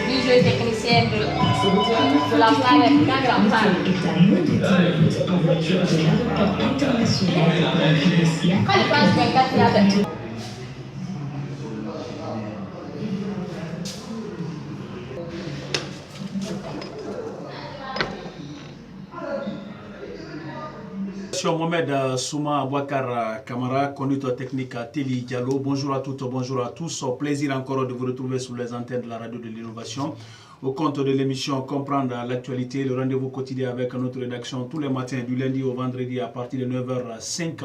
Visuel technicien de la planète Gangram. Mohamed Souma Abouakar Kamara, conducteur technique à Télé Diallo. Bonjour à toutes, bonjour à tous. Plaisir encore de vous retrouver sur les antennes de la radio de l'innovation. Au compte de l'émission Comprendre l'actualité, le rendez-vous quotidien avec notre rédaction tous les matins du lundi au vendredi à partir de 9h05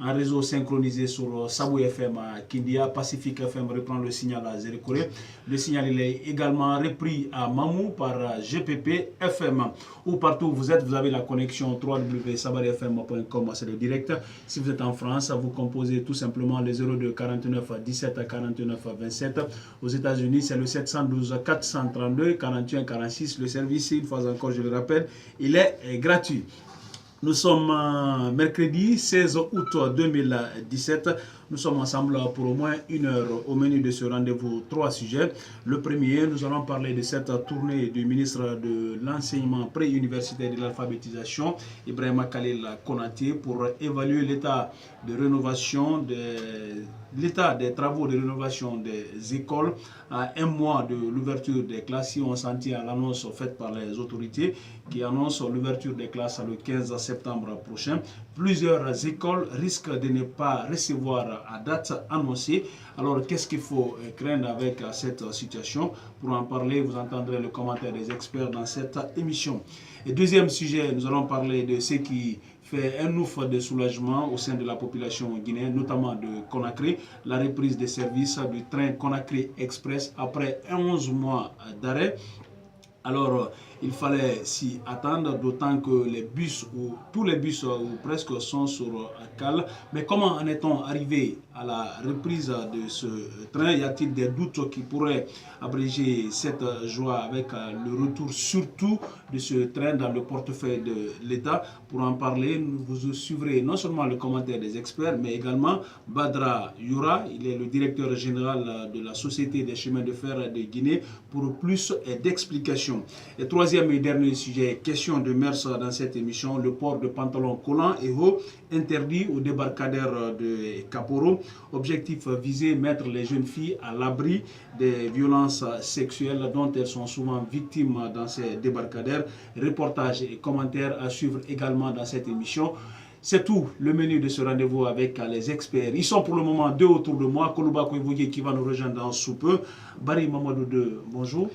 en réseau synchronisé sur Sabou FM à Kindia. Pacifique FM reprend le signal à Zérekoré. Le signal il est également repris à Mamou par GPP FM. Où partout où vous êtes, vous avez la connexion www.sabarifm.com, c'est le direct. Si vous êtes en France, vous composez tout simplement le 02 49 17 49 27. Aux États-Unis, c'est le 712 432 41 46. Le service, une fois encore, je le rappelle, il est gratuit. Nous sommes mercredi 16 août 2017. Nous sommes ensemble pour au moins une heure. Au menu de ce rendez-vous, 3 sujets. Le premier, nous allons parler de cette tournée du ministre de l'enseignement préuniversitaire et de l'alphabétisation, Ibrahima Khalil Konaté, pour évaluer l'état de rénovation des travaux de rénovation des écoles à un mois de l'ouverture des classes. Si on s'en tient à l'annonce faite par les autorités qui annoncent l'ouverture des classes le 15 septembre prochain, plusieurs écoles risquent de ne pas recevoir à date annoncée. Alors qu'est-ce qu'il faut craindre avec cette situation? Pour en parler, vous entendrez le commentaire des experts dans cette émission. Et deuxième sujet, nous allons parler de ce qui fait un ouf de soulagement au sein de la population guinéenne, notamment de Conakry, la reprise des services du train Conakry Express après 11 mois d'arrêt. Alors, il fallait s'y attendre, d'autant que les bus, ou tous les bus ou presque sont sur cale. Mais comment en est-on arrivé à la reprise de ce train? Y a-t-il des doutes qui pourraient abréger cette joie avec le retour surtout de ce train dans le portefeuille de l'État? Pour en parler, vous suivrez non seulement le commentaire des experts, mais également Badra Youra. Il est le directeur général de la Société des chemins de fer de Guinée pour plus d'explications. Et troisième et dernier sujet, question de mœurs dans cette émission, le port de pantalons collants et hauts interdit au débarcadère de Kaporo. Objectif visé, mettre les jeunes filles à l'abri des violences sexuelles dont elles sont souvent victimes dans ces débarcadères. Reportages et commentaires à suivre également dans cette émission. C'est tout le menu de ce rendez-vous avec les experts. Ils sont pour le moment deux autour de moi. Koluba Koivoye qui va nous rejoindre dans sous peu. Barry Mamadou 2, bonjour.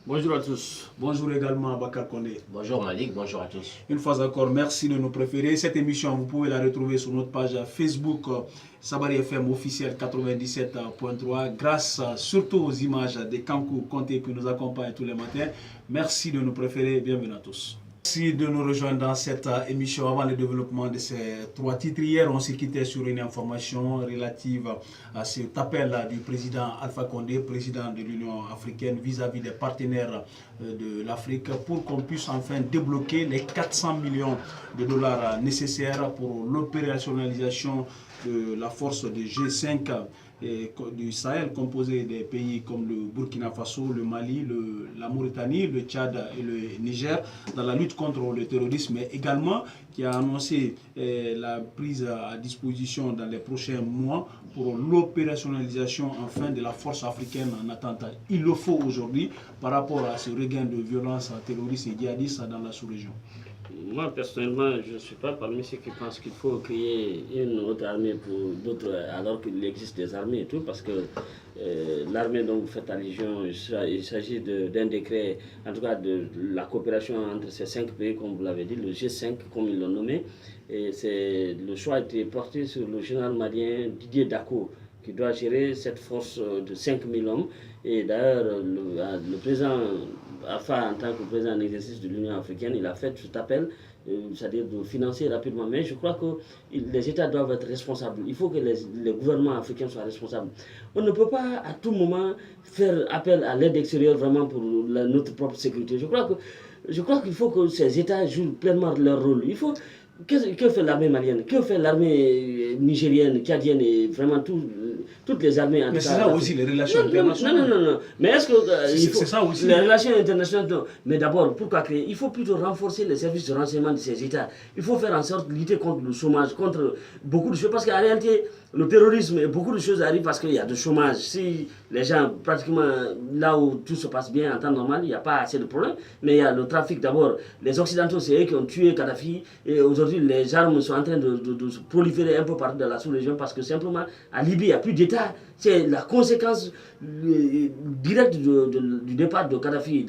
Bonjour à tous. Bonjour également à Bakar Kondé. Bonjour Malik, bonjour à tous. Une fois encore, merci de nous préférer. Cette émission, vous pouvez la retrouver sur notre page Facebook Sabari FM officiel 97.3 grâce surtout aux images des Kankou Conté qui nous accompagnent tous les matins. Merci de nous préférer. Bienvenue à tous. Merci de nous rejoindre dans cette émission. Avant le développement de ces 3 titres, hier on s'est quitté sur une information relative à cet appel du président Alpha Condé, président de l'Union africaine, vis-à-vis des partenaires de l'Afrique pour qu'on puisse enfin débloquer les 400 millions de dollars nécessaires pour l'opérationnalisation de la force de G5 du Sahel, composé des pays comme le Burkina Faso, le Mali, la Mauritanie, le Tchad et le Niger, dans la lutte contre le terrorisme, mais également qui a annoncé la prise à disposition dans les prochains mois pour l'opérationnalisation enfin de la force africaine en attente. Il le faut aujourd'hui par rapport à ce regain de violence terroriste et djihadiste dans la sous-région. Moi, personnellement, je ne suis pas parmi ceux qui pensent qu'il faut créer une autre armée pour d'autres, alors qu'il existe des armées et tout, parce que l'armée dont vous faites allusion, il s'agit d'un décret, en tout cas de la coopération entre ces 5 pays, comme vous l'avez dit, le G5, comme ils l'ont nommé. Et le choix a été porté sur le général malien Didier Dako, qui doit gérer cette force de 5000 hommes. Et d'ailleurs, le président Alpha, en tant que président en exercice de l'Union africaine, il a fait cet appel, c'est-à-dire de financer rapidement. Mais je crois que les États doivent être responsables. Il faut que les gouvernements africains soient responsables. On ne peut pas à tout moment faire appel à l'aide extérieure vraiment pour notre propre sécurité. Je crois qu'il faut que ces États jouent pleinement leur rôle. Il faut Que fait l'armée malienne? Que fait l'armée nigérienne, tchadienne et vraiment toutes les armées en Mais tout c'est cas, ça aussi, les relations internationales. Non. Mais est-ce que c'est ça aussi. les relations internationales, non. Mais d'abord, pourquoi créer? Il faut plutôt renforcer les services de renseignement de ces États. Il faut faire en sorte de lutter contre le chômage, contre beaucoup de choses. Parce qu'en réalité, le terrorisme et beaucoup de choses arrivent parce qu'il y a du chômage. Si les gens, pratiquement là où tout se passe bien en temps normal, il n'y a pas assez de problèmes. Mais il y a le trafic d'abord. Les Occidentaux, c'est eux qui ont tué Kadhafi. Et aujourd'hui, les armes sont en train de se proliférer un peu partout dans la sous-région parce que simplement, en Libye, il n'y a plus d'État. C'est la conséquence directe du départ de Kadhafi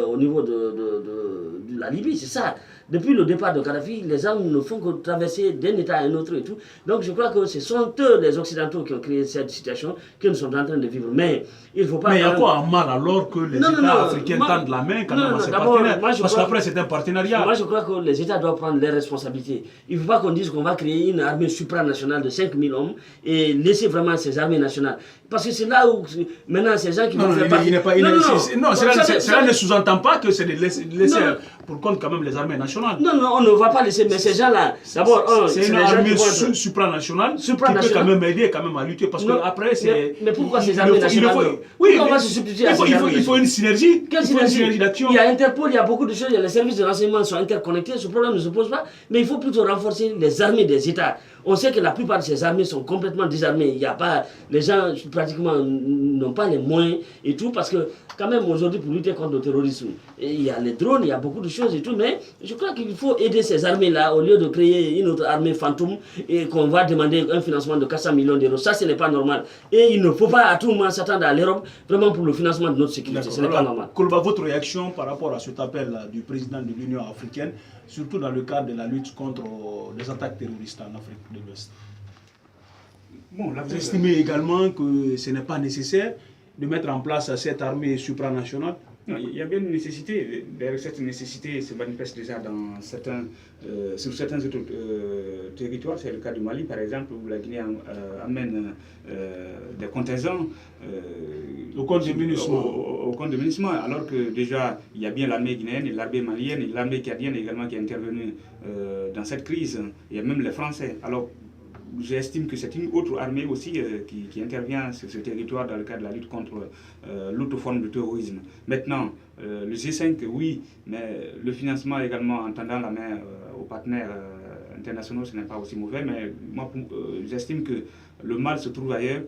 au niveau de la Libye. C'est ça. Depuis le départ de Kadhafi, les armes ne font que traverser d'un État à un autre et tout. Donc je crois que ce sont eux, les Occidentaux, qui ont créé cette situation que nous sommes en train de vivre. Mais il ne faut pas... Mais il y a quoi en mal alors que les États africains tendent la main quand même à ces partenaires? Parce qu'après c'est un partenariat. Moi je crois que les États doivent prendre leurs responsabilités. Il ne faut pas qu'on dise qu'on va créer une armée supranationale de 5000 hommes et laisser vraiment ces armées nationales. Parce que c'est là où maintenant ces gens qui vont faire partie... Non, cela ne sous-entend pas que c'est de laisser pour compte quand même les armées nationales. Non, on ne va pas laisser, mais ces gens-là, d'abord, c'est une armée supranationale qui peut quand même aider quand même à lutter. Parce que après, c'est... Mais pourquoi ces armées nationales? Oui, on va se substituer à ces il faut une synergie. Quelle synergie d'action? Il y a Interpol, il y a beaucoup de choses, les services de renseignement sont interconnectés, ce problème ne se pose pas. Mais il faut plutôt renforcer les armées des États. On sait que la plupart de ces armées sont complètement désarmées. Il y a pas, les gens pratiquement n'ont pas les moyens et tout, parce que quand même aujourd'hui pour lutter contre le terrorisme, il y a les drones, il y a beaucoup de choses et tout, mais je crois qu'il faut aider ces armées-là au lieu de créer une autre armée fantôme et qu'on va demander un financement de 400 millions d'euros. Ça, ce n'est pas normal. Et il ne faut pas à tout moment s'attendre à l'Europe vraiment pour le financement de notre sécurité. Ce n'est pas normal. Kolba, votre réaction par rapport à cet appel du président de l'Union africaine, surtout dans le cadre de la lutte contre les attaques terroristes en Afrique de l'Ouest? Bon, là, vous estimez également que ce n'est pas nécessaire de mettre en place cette armée supranationale? Non, il y a bien une nécessité. D'ailleurs, cette nécessité se manifeste déjà sur certains autres territoires. C'est le cas du Mali, par exemple, où la Guinée amène des contingents au compte du MINUSMA. Au compte du MINUSMA, alors que déjà, il y a bien l'armée guinéenne et l'armée malienne et l'armée tchadienne également qui est intervenue dans cette crise. Il y a même les Français. Alors, j'estime que c'est une autre armée aussi qui intervient sur ce territoire dans le cadre de la lutte contre l'autre forme de terrorisme. Maintenant, le G5, oui, mais le financement également en tendant la main aux partenaires internationaux, ce n'est pas aussi mauvais, mais moi, j'estime que le mal se trouve ailleurs.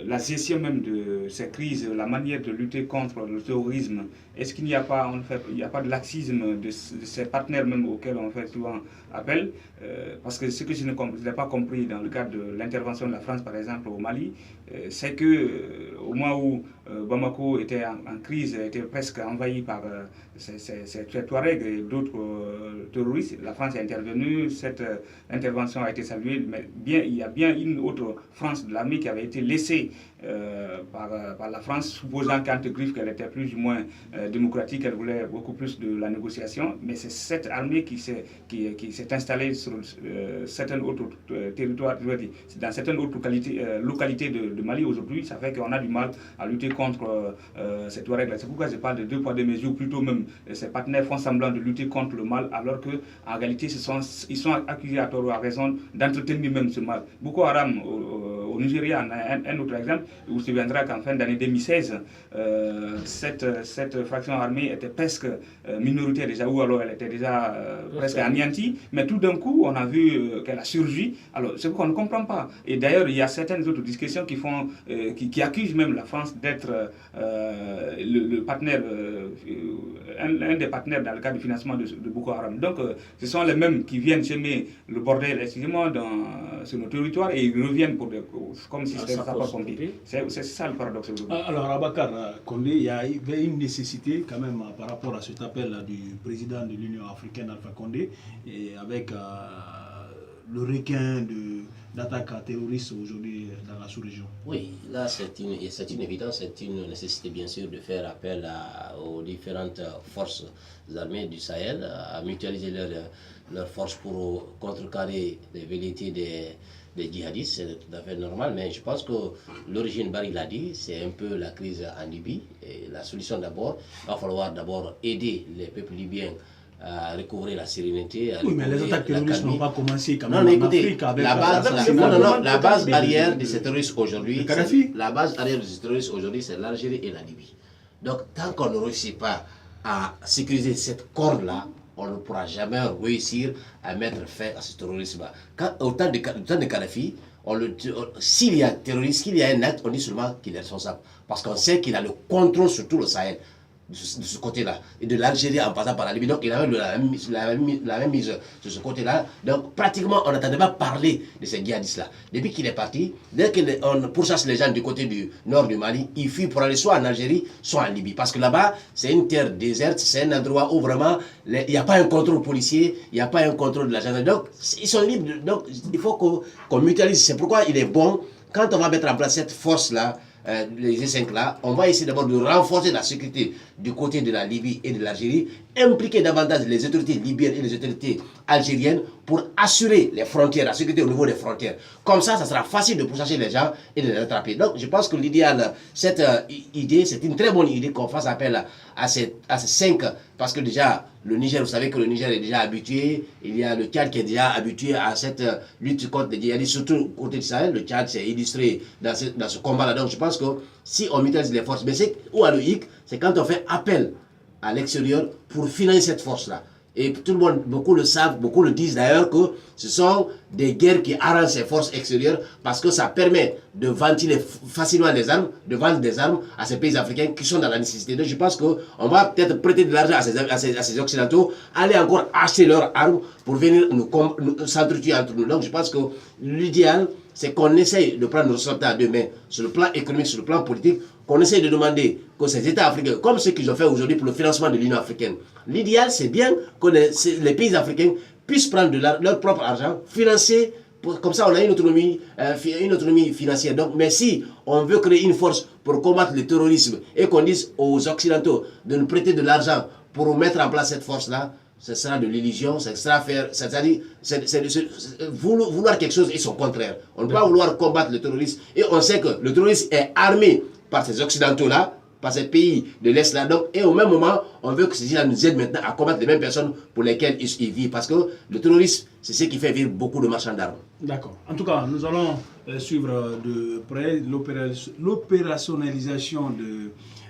La gestion même de ces crises, la manière de lutter contre le terrorisme, est-ce qu'il n'y a pas, il n'y a pas de laxisme de ces partenaires même auxquels on fait souvent appel? Parce que ce que je n'ai pas compris dans le cadre de l'intervention de la France, par exemple, au Mali, c'est que au moment où Bamako était en crise, était presque envahi par ces Touaregs et d'autres terroristes, la France est intervenue, cette intervention a été saluée, mais il y a bien une autre France de l'armée qui avait été laissée par la France, supposant qu'Ante Griffe qu'elle était plus ou moins démocratique, elle voulait beaucoup plus de la négociation, mais c'est cette armée qui s'est installée sur certains autres territoires, dans certaines autres localités de Mali aujourd'hui. Ça fait qu'on a du mal à lutter contre ces Touaregs-là. C'est pourquoi je parle de deux poids deux mesures, plutôt même ces partenaires font semblant de lutter contre le mal, alors qu'en réalité ils sont accusés à tort ou à raison d'entretenir même ce mal. Boko Haram au Nigeria, un autre exemple, vous vous souviendrez qu'en fin d'année 2016, cette fraction armée était presque minoritaire déjà, ou alors elle était déjà presque anéantie, mais tout d'un coup, on a vu qu'elle a surgi. Alors, c'est ce qu'on ne comprend pas. Et d'ailleurs, il y a certaines autres discussions qui accusent même la France d'être le partenaire, un des partenaires dans le cadre du financement de Boko Haram. Donc, ce sont les mêmes qui viennent semer le bordel, excusez-moi, sur nos territoires et ils reviennent comme si c'était pas compliqué. C'est ça le paradoxe. Alors, Abakar Condé, il y avait une nécessité quand même par rapport à cet appel du président de l'Union africaine, Alpha Condé, et avec le requin d'attaques terroristes aujourd'hui dans la sous-région. Oui, là c'est une évidence, c'est une nécessité bien sûr de faire appel aux différentes forces armées du Sahel, à mutualiser leurs forces pour contrecarrer les velléités des djihadistes. C'est tout à fait normal, mais je pense que l'origine, Barry l'a dit, c'est un peu la crise en Libye. Et la solution d'abord, il va falloir d'abord aider les peuples libyens à recouvrir la sérénité. Oui, mais les attaques terroristes n'ont pas commencé quand même non, mais en écoutez, Afrique avec la base arrière de ces terroristes aujourd'hui, c'est l'Algérie et la Libye. Donc, tant qu'on ne réussit pas à sécuriser cette corde-là, on ne pourra jamais réussir à mettre fin à ce terrorisme-là. Au temps de Kadhafi, s'il y a un terroriste, s'il y a un acte, on dit seulement qu'il est responsable. Parce qu'on sait qu'il a le contrôle sur tout le Sahel, de ce côté-là. Et de l'Algérie en passant par la Libye. Donc il avait la même mise sur ce côté-là. Donc pratiquement, on n'entendait pas parler de ces djihadistes-là. Depuis qu'il est parti, dès qu'on pourchasse les gens du côté du nord du Mali, ils fuient pour aller soit en Algérie, soit en Libye. Parce que là-bas, c'est une terre déserte, c'est un endroit où vraiment, il n'y a pas un contrôle policier, il n'y a pas un contrôle de la gendarmerie. Donc, ils sont libres. Donc, il faut qu'on mutualise. C'est pourquoi il est bon, quand on va mettre en place cette force-là, les G5 là, on va essayer d'abord de renforcer la sécurité du côté de la Libye et de l'Algérie, impliquer davantage les autorités libyennes et les autorités algériennes pour assurer les frontières, la sécurité au niveau des frontières. Comme ça sera facile de pourchasser les gens et de les rattraper. Donc je pense que l'idéal, cette idée, c'est une très bonne idée qu'on fasse appel à ces 5, parce que déjà, le Niger, vous savez que le Niger est déjà habitué, il y a le Tchad qui est déjà habitué à cette lutte contre les djihadistes, surtout côté du Sahel. Le Tchad s'est illustré dans ce combat-là. Donc je pense que si on mutualise les forces, mais où a le hic, c'est quand on fait appel à l'extérieur pour financer cette force-là. Et tout le monde, beaucoup le savent, beaucoup le disent d'ailleurs que ce sont des guerres qui arrangent ces forces extérieures parce que ça permet de ventiler facilement les armes, de vendre des armes à ces pays africains qui sont dans la nécessité. Donc je pense qu'on va peut-être prêter de l'argent à ces Occidentaux, aller encore acheter leurs armes pour venir nous s'entretuer entre nous. Donc je pense que l'idéal, c'est qu'on essaye de prendre nos responsabilités à deux mains sur le plan économique, sur le plan politique, qu'on essaye de demander que ces États africains, comme ceux qu'ils ont fait aujourd'hui pour le financement de l'Union africaine, l'idéal c'est bien que les pays africains puissent prendre leur propre argent, financer, comme ça on a une autonomie financière. Donc, mais si on veut créer une force pour combattre le terrorisme et qu'on dise aux Occidentaux de nous prêter de l'argent pour mettre en place cette force-là, ce sera de l'illusion, c'est-à-dire vouloir quelque chose et son contraire. On ne peut pas vouloir combattre le terrorisme et on sait que le terrorisme est armé par ces Occidentaux-là, par ces pays de l'Est-là. Donc, et au même moment, on veut que ces gens nous aident maintenant à combattre les mêmes personnes pour lesquelles ils vivent. Parce que le terrorisme, c'est ce qui fait vivre beaucoup de marchands d'armes. D'accord. En tout cas, nous allons suivre de près l'opérationnalisation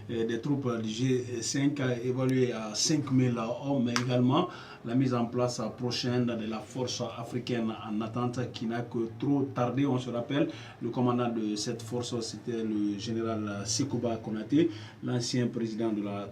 des troupes du G5 évaluées à 5000 hommes, mais également la mise en place prochaine de la force africaine en attente qui n'a que trop tardé. On se rappelle, le commandant de cette force, c'était le général Sekouba Konaté, l'ancien président de la